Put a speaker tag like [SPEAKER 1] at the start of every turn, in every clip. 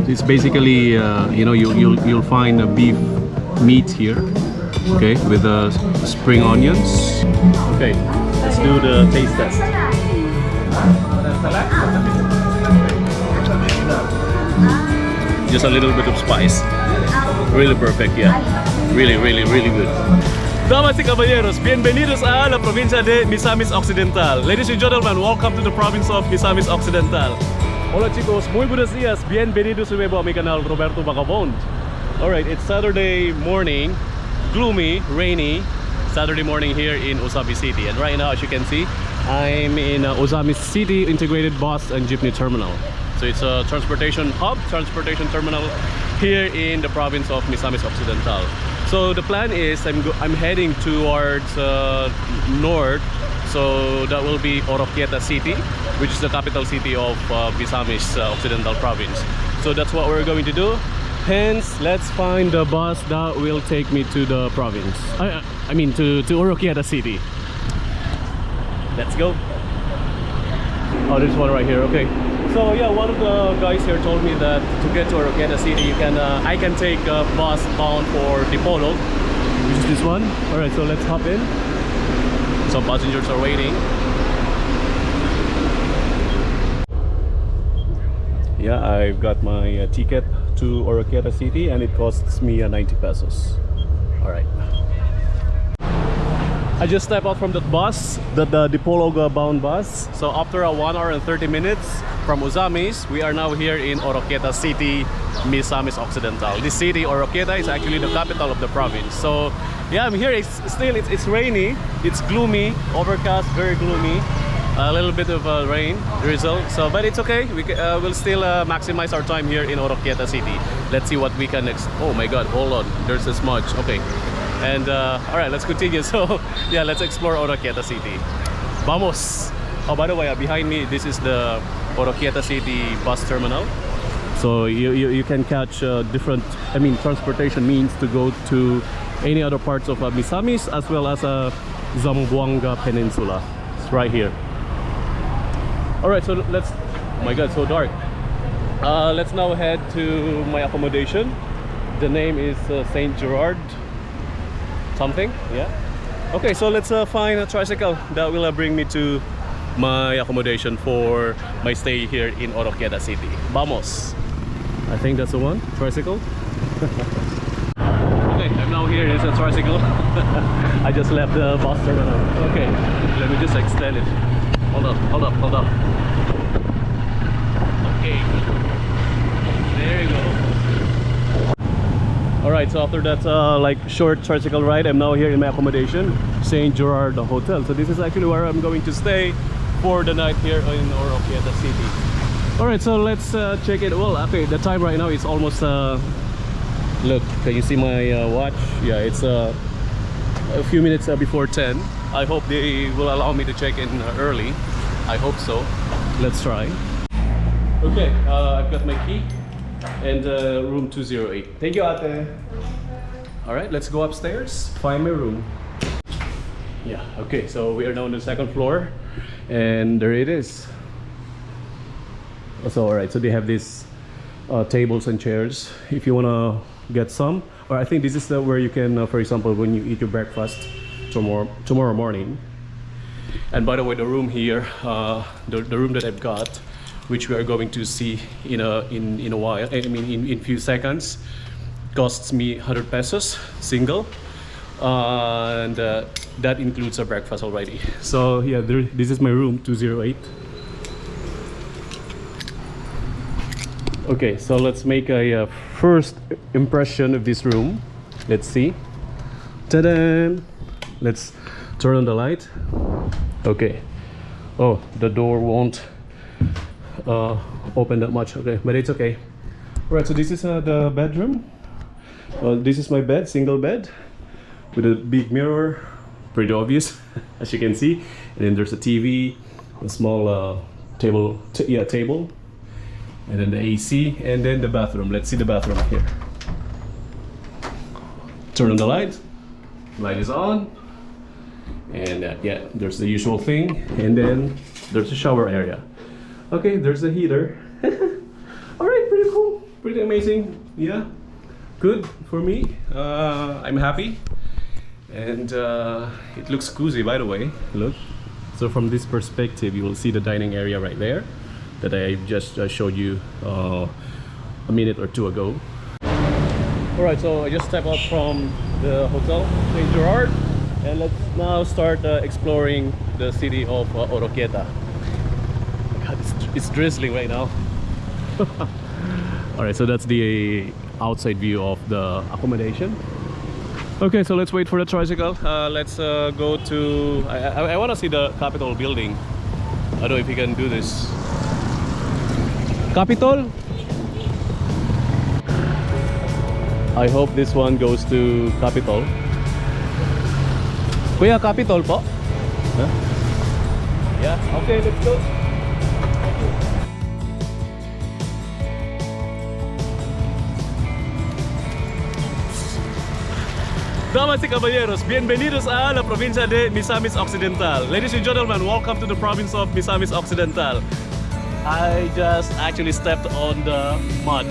[SPEAKER 1] It's basically you'll find a beef meat here, okay, with spring onions. Okay, let's do the taste test. Just a little bit of spice. Really perfect, yeah. Really good. Damas y caballeros, bienvenidos a la provincia de Misamis Occidental. Ladies and gentlemen, welcome to the province of Misamis Occidental. Hola chicos, muy buenos días. Bienvenidos de nuevo a mi canal Roberto Vagabond. Alright, it's Saturday morning, gloomy, rainy Saturday morning here in Ozamiz City. And right now, as you can see, I'm in Ozamiz City Integrated Bus and Jeepney Terminal. So it's a transportation hub, transportation terminal here in the province of Misamis Occidental. So the plan is I'm heading towards north, so that will be Oroquieta City, which is the capital city of Misamis Occidental province. So that's what we're going to do. Hence, let's find the bus that will take me to the province. I mean to Oroquieta City. Let's go. Oh, there's one right here. Okay. So yeah, one of the guys here told me that to get to Oroquieta City, I can take a bus bound for Dipolo, which is this one. All right, so let's hop in. Some passengers are waiting. Yeah, I've got my ticket to Oroquieta City, and it costs me 90 pesos. All right. I just stepped out from that bus, the Dipolo bound bus. So after 1 hour and 30 minutes from Ozamiz, we are now here in Oroquieta City, Misamis Occidental. This city, Oroquieta, is actually the capital of the province. So yeah, I'm here. It's rainy, it's gloomy, overcast, very gloomy. A little bit of rain drizzle. So, but it's okay. We'll still maximize our time here in Oroquieta City. Let's see what we can next. Oh my God! Hold on. There's a smudge. Okay. And all right, let's continue. So yeah, let's explore Oroquieta City. Vamos! Oh, by the way, behind me, this is the Oroquieta City bus terminal. So you can catch different, transportation means to go to any other parts of Misamis as well as Zamboanga Peninsula. It's right here. All right, so let's. Oh my God, so dark. Let's now head to my accommodation. The name is Saint Gerard. Something, yeah. Okay, so let's find a tricycle that will bring me to my accommodation for my stay here in Oroquieta City. Vamos! I think that's the one, tricycle. Okay, I'm now here. It's a tricycle. I just left the bus terminal. Okay, let me just extend it. Hold up. Okay, there you go. Alright, so after that like short tricycle ride, I'm now here in my accommodation, St. Gerard Hotel. So this is actually where I'm going to stay for the night here in Oroquieta City. Alright, so let's check it. Well, okay, the time right now is almost look, can you see my watch? Yeah, it's a few minutes before 10. I hope they will allow me to check in early. I hope so. Let's try. Okay, I've got my key. And room 208. Thank you, ate. All right, let's go upstairs, find my room. Yeah, okay, so we are now on the second floor, and there it is. So, all right, so they have these tables and chairs if you want to get some. Or I think this is where you can, for example, when you eat your breakfast tomorrow morning. And by the way, the room here, the room that I've got, which we are going to see in a while, in few seconds, costs me 100 pesos single, and that includes a breakfast already. So yeah, this is my room 208. Okay, so let's make a first impression of this room. Let's see. Ta-da! Let's turn on the light. Okay. Oh, the door won't open that much. Okay, but it's okay. Right, so this is the bedroom. This is my bed, single bed with a big mirror, pretty obvious as you can see. And then there's a TV, a small table, and then the AC, and then the bathroom. Let's see the bathroom here. Turn on the light. Light is on, and yeah, there's the usual thing, and then there's a shower area. Okay, there's a heater. All right, pretty cool. pretty amazing. Yeah, good for me. I'm happy, and it looks cozy, by the way. Look, so from this perspective, you will see the dining area right there that I just showed you a minute or two ago. All right, so I just stepped out from the hotel St. Gerard, and let's now start exploring the city of Oroquieta. God, it's drizzling right now. All right, so that's the outside view of the accommodation. Okay, so let's wait for the tricycle. Let's go to... I want to see the Capitol building. I don't know if you can do this. Capitol? I hope this one goes to Capitol. Kuya, Capitol po? Huh? Yeah, okay, let's go. Damas y caballeros, bienvenidos a la provincia de Misamis Occidental. Ladies and gentlemen, welcome to the province of Misamis Occidental. I just actually stepped on the mud.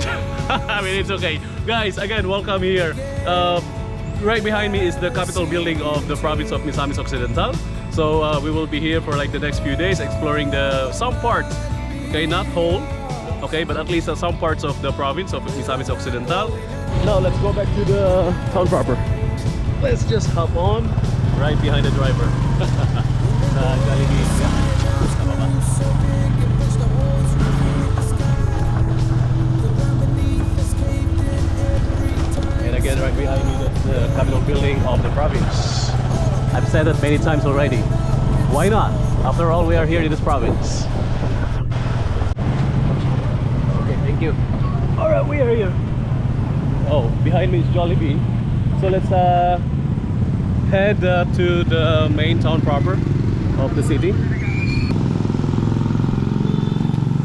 [SPEAKER 1] I mean, it's okay. Guys, again, welcome here. Right behind me is the Capitol building of the province of Misamis Occidental. So we will be here for like the next few days exploring some parts, okay, not whole, okay, but at least some parts of the province of Misamis Occidental. Now let's go back to the town proper. Let's just hop on right behind the driver. And again, right behind me, that's the Capitol building of the province. I've said it many times already. Why not? After all, we are here in this province. Okay, thank you. All right, we are here. Oh, behind me is Jollibee. So let's head to the main town proper of the city.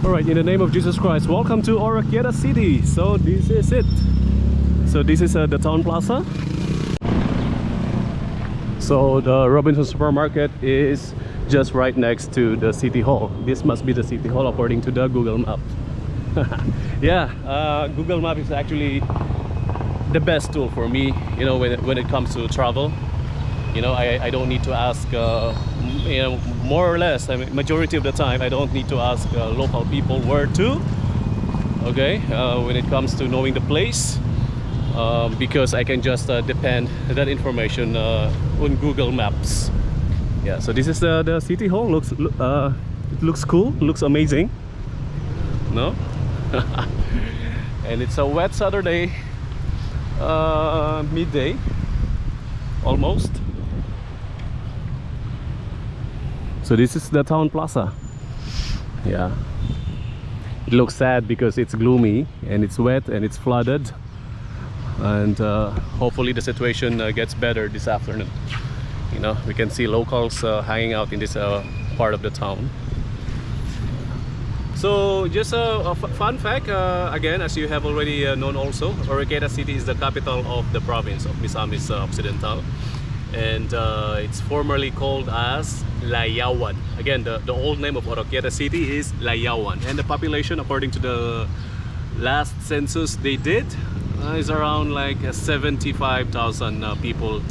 [SPEAKER 1] Alright, in the name of Jesus Christ, welcome to Oroquieta City. So this is it. So this is the town plaza. So the Robinson supermarket is just right next to the city hall. This must be the city hall according to the Google map. Yeah, Google map is actually the best tool for me, you know, when it comes to travel. You know, I don't need to ask, you know, more or less, I mean, majority of the time I don't need to ask local people where to, okay, when it comes to knowing the place, because I can just depend that information on Google Maps. Yeah, so this is the city hall. It looks cool, looks amazing, no? And it's a wet Saturday, midday almost. So this is the town plaza. Yeah, it looks sad because it's gloomy and it's wet and it's flooded, and hopefully the situation gets better this afternoon. You know, we can see locals hanging out in this part of the town. So just a fun fact, again, as you have already known also, Oroquieta City is the capital of the province of Misamis Occidental, and it's formerly called as Layawan. Again, the old name of Oroquieta City is Layawan, and the population, according to the last census they did, is around like 75,000 people,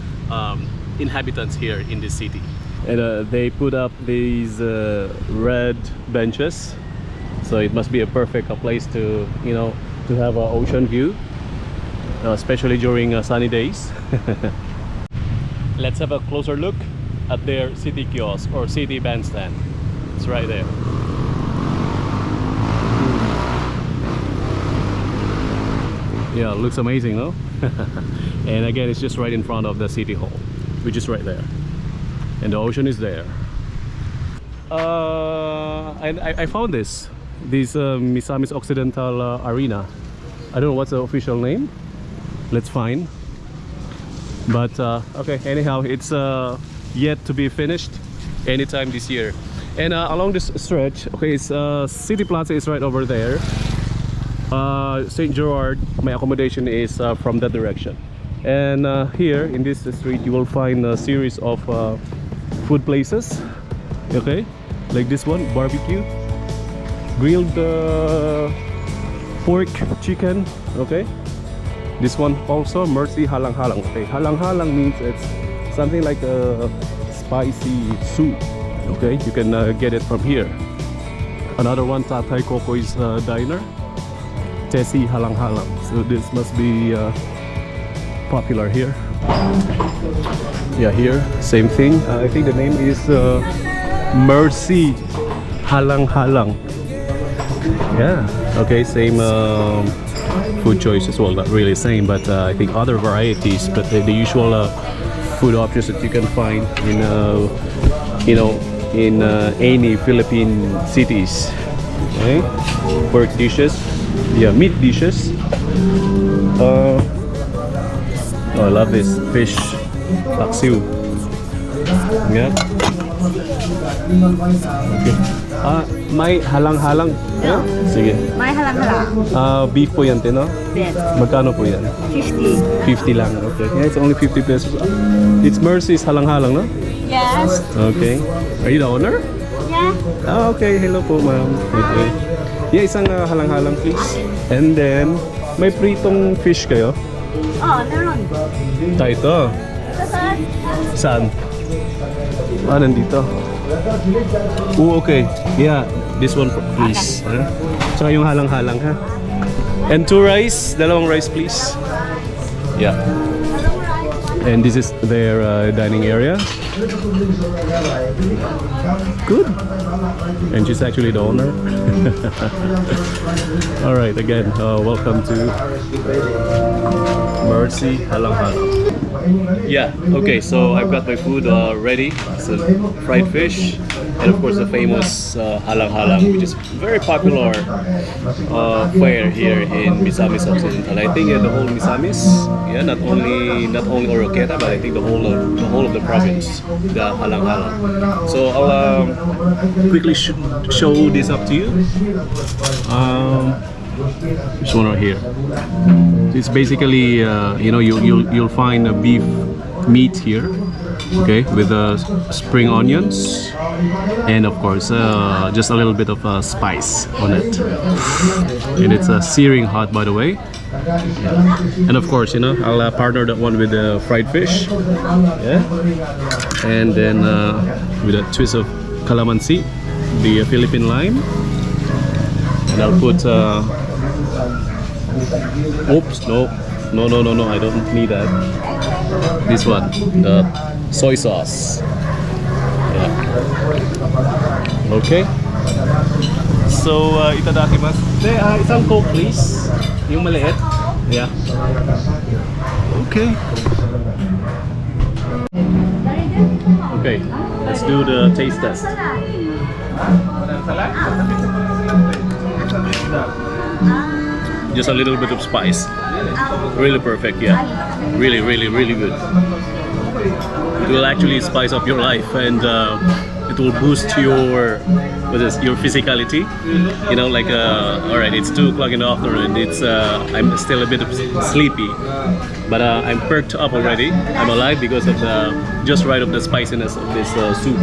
[SPEAKER 1] inhabitants here in this city. And they put up these red benches. So it must be a perfect place to, you know, to have an ocean view, especially during sunny days. Let's have a closer look at their city kiosk or city bandstand. It's right there. Yeah, it looks amazing, no? And again, it's just right in front of the city hall, which is right there. And the ocean is there. I found this Misamis Occidental Arena. I don't know what's the official name. Let's find. But okay, anyhow, it's yet to be finished anytime this year. And along this stretch, okay, it's City Plaza is right over there. St. Gerard, my accommodation is from that direction. And here in this street, you will find a series of food places. Okay, like this one, barbecue, grilled pork, chicken. Okay. This one also Mercy Halang Halang. Okay, Halang Halang means it's something like a spicy soup. Okay, you can get it from here. Another one, Tatay Kokoy's diner, Tesi Halang Halang. So this must be popular here. Yeah, here same thing. I think the name is Mercy Halang Halang. Yeah. Okay, same food choice as well. Not really same, but I think other varieties. But the usual food options that you can find in in any Philippine cities. Okay, pork dishes, yeah, meat dishes. Oh, I love this fish, paksiw. Yeah. Okay. May halang-halang. Yeah. Sige.
[SPEAKER 2] May halang-halang.
[SPEAKER 1] Beef po yan, no?
[SPEAKER 2] Yes.
[SPEAKER 1] Magkano po yan?
[SPEAKER 2] 50.
[SPEAKER 1] 50 lang. Okay. Yeah, it's only 50 pesos. It's Mercy's halang-halang, no?
[SPEAKER 2] Yes.
[SPEAKER 1] Okay. Are you the owner?
[SPEAKER 2] Yeah.
[SPEAKER 1] Ah, okay. Hello po, ma'am. Okay. Yeah, isang halang-halang, please. And then, may pritong fish kayo?
[SPEAKER 2] Oh, meron.
[SPEAKER 1] Ito. Saan? Ah, nandito. Oh, okay. Yeah, this one please. Tsaka yung halang-halang, ha? And 2 rice, dalawang rice please. Yeah. And this is their dining area. Good. And she's actually the owner. All right, again, welcome to Mercy Halang Halang. Yeah, okay, so I've got my food ready. It's a fried fish and of course the famous Halang Halang, which is very popular fare here in Misamis Occidental. I think the whole Misamis, yeah, not only Oroquieta, but I think the whole of the province, the Halang Halang. So I'll quickly show this up to you. This one right here. It's basically you'll find a beef meat here, okay, with spring onions and of course just a little bit of spice on it, and it's searing hot, by the way. Yeah. And of course, I'll partner that one with the fried fish, yeah, and then with a twist of calamansi, the Philippine lime, and I'll put oops, no, I don't need that. This one, the soy sauce. Yeah. Okay. So, Itadaki mas. Isang Coke please. Yung maliit. Yeah. Okay. Okay, let's do the taste test. Just a little bit of spice. Really perfect, yeah. Really good. It will actually spice up your life, and it will boost your physicality. All right, it's 2 o'clock in the afternoon. I'm still a bit sleepy, but I'm perked up already. I'm alive because of just right of the spiciness of this soup,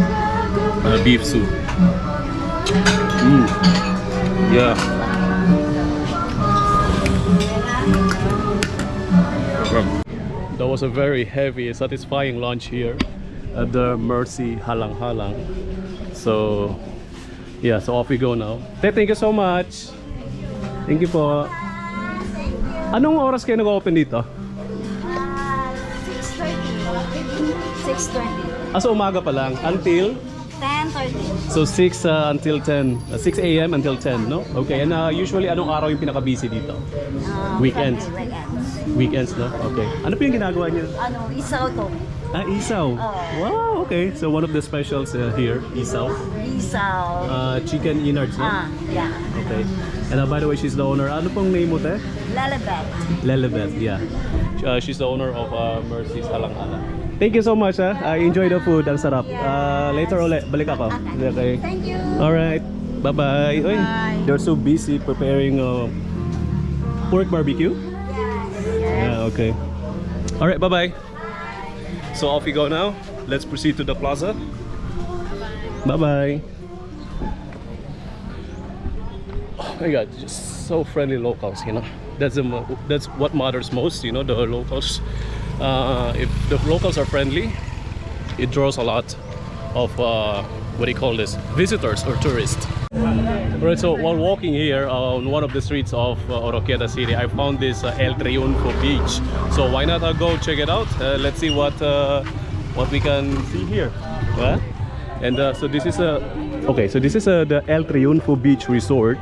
[SPEAKER 1] beef soup. Yeah. That was a very heavy, satisfying lunch here at the Mercy Halang Halang. So, yeah, so off we go now. Thank you so much. Thank you po. Anong oras kayo nag-open dito?
[SPEAKER 2] 6:30.
[SPEAKER 1] So umaga pa lang, until?
[SPEAKER 2] 10:30.
[SPEAKER 1] So 6 until 10, 6 a.m. until 10, no? Okay, and usually anong araw yung pinaka-busy dito? Weekends. Weekends, no? Okay. Ano po yung ginagawa niyo?
[SPEAKER 2] Isaw to.
[SPEAKER 1] Isaw. Wow, okay. So one of the specials here, isaw.
[SPEAKER 2] Isaw.
[SPEAKER 1] Chicken innards, no?
[SPEAKER 2] Yeah.
[SPEAKER 1] Okay. And by the way, she's the owner. Ano pong name mo, te?
[SPEAKER 2] Lelebet.
[SPEAKER 1] Lelebet, yeah. She's the owner of Mercy's Halang Halang. Thank you so much, ha. I enjoy the food. Ang sarap. Later ulit, balik ako. Okay.
[SPEAKER 2] Thank you.
[SPEAKER 1] Alright. Bye-bye. Bye. They're so busy preparing pork barbecue. Yeah, okay. Alright, bye-bye. So off we go now. Let's proceed to the plaza. Bye-bye. my God, just so friendly locals, you know. That's what matters most, you know, the locals. If the locals are friendly, it draws a lot of what do you call this, visitors or tourists. Alright, so while walking here on one of the streets of Oroquieta City, I found this El Triunfo beach. So why not go check it out? Let's see what we can see here. And so this is the El Triunfo beach resort.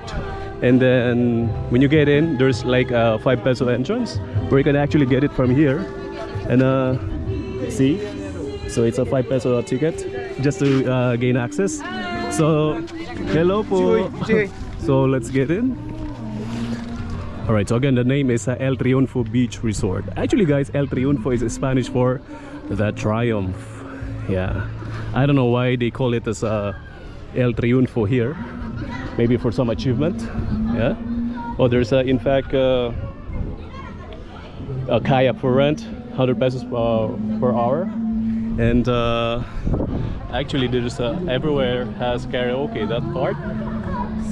[SPEAKER 1] And then when you get in, there's like a 5 peso entrance where you can actually get it from here. And see, so it's a 5 peso ticket just to gain access. So hello po. So let's get in. Alright, so again, the name is El Triunfo Beach Resort. Actually guys, El Triunfo is Spanish for the triumph. Yeah, I don't know why they call it as El Triunfo here. Maybe for some achievement. Yeah. Oh, there's in fact a kayak for rent, 100 pesos per hour. And actually there's everywhere has karaoke, that part,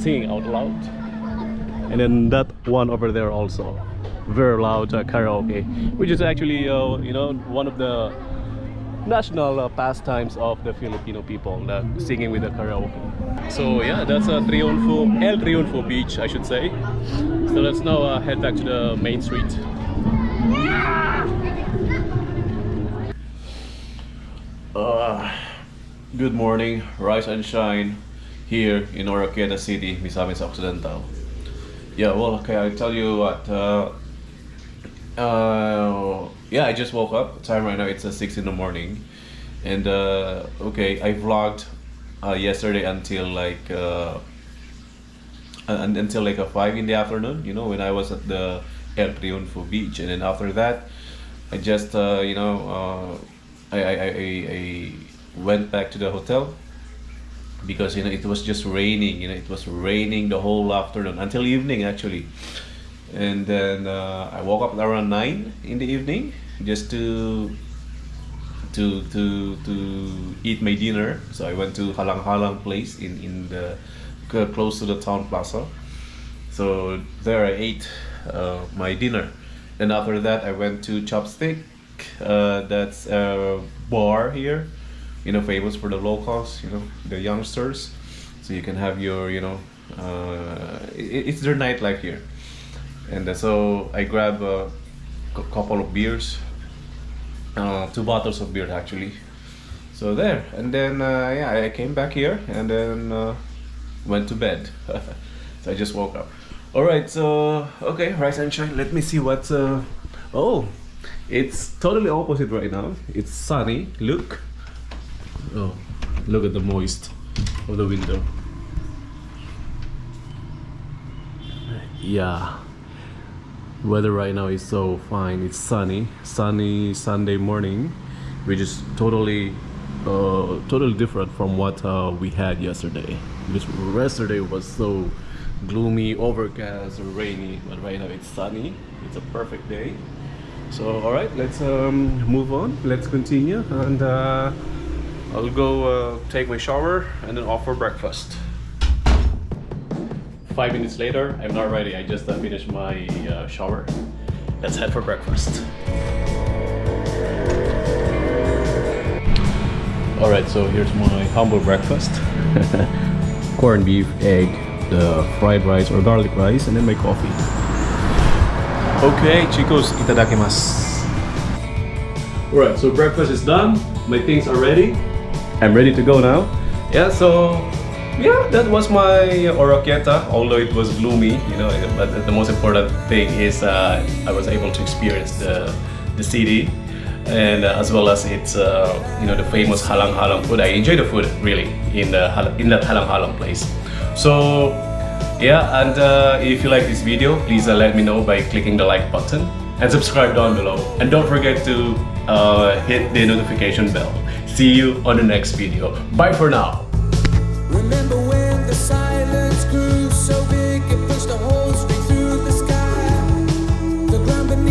[SPEAKER 1] singing out loud. And then that one over there also, very loud karaoke, which is actually you know, one of the national pastimes of the Filipino people, singing with the karaoke. So yeah, that's El Triunfo Beach, I should say. So let's now head back to the main street. Good morning, rise and shine here in Oroquieta City, Misamis Occidental. Yeah, well, okay, I'll tell you what. Yeah, I just woke up. Time right now it's 6 in the morning, and okay, I vlogged yesterday until like 5 in the afternoon. You know, when I was at the El Triunfo beach, and then after that, I just you know, I went back to the hotel because, you know, it was just raining. You know, it was raining the whole afternoon until evening actually. And then I woke up around 9 in the evening just to eat my dinner. So I went to Halang Halang place in the close to the town plaza. So there I ate my dinner. Then after that I went to Chopstick. That's a bar here, you know, famous for the locals, you know, the youngsters. So you can have your, you know, it's their nightlife here. And so I grabbed a couple of beers, 2 bottles of beer actually. So there, and then yeah, I came back here and then went to bed. So I just woke up. All right, so okay, rise and shine. Let me see what's oh, it's totally opposite right now. It's sunny. Look. Oh, look at the moist of the window. Yeah. Weather right now is so fine. It's sunny Sunday morning, which is totally different from what we had yesterday. Because yesterday was so gloomy, overcast, rainy, but right now it's sunny. It's a perfect day. So all right, let's move on. Let's continue, and I'll go take my shower and then off for breakfast. 5 minutes later, I'm not ready. I just finished my shower. Let's head for breakfast. Alright, so here's my humble breakfast. Corned beef, egg, the fried rice or garlic rice, and then my coffee. Okay, chicos, itadakimasu. Alright, so breakfast is done. My things are ready. I'm ready to go now. Yeah, so yeah, that was my Oroquieta, although it was gloomy, you know, but the most important thing is I was able to experience the city, and as well as its you know, the famous Halang Halang food. I enjoy the food really in that Halang Halang place. So yeah, and if you like this video, please let me know by clicking the like button and subscribe down below, and don't forget to hit the notification bell. See you on the next video. Bye for now.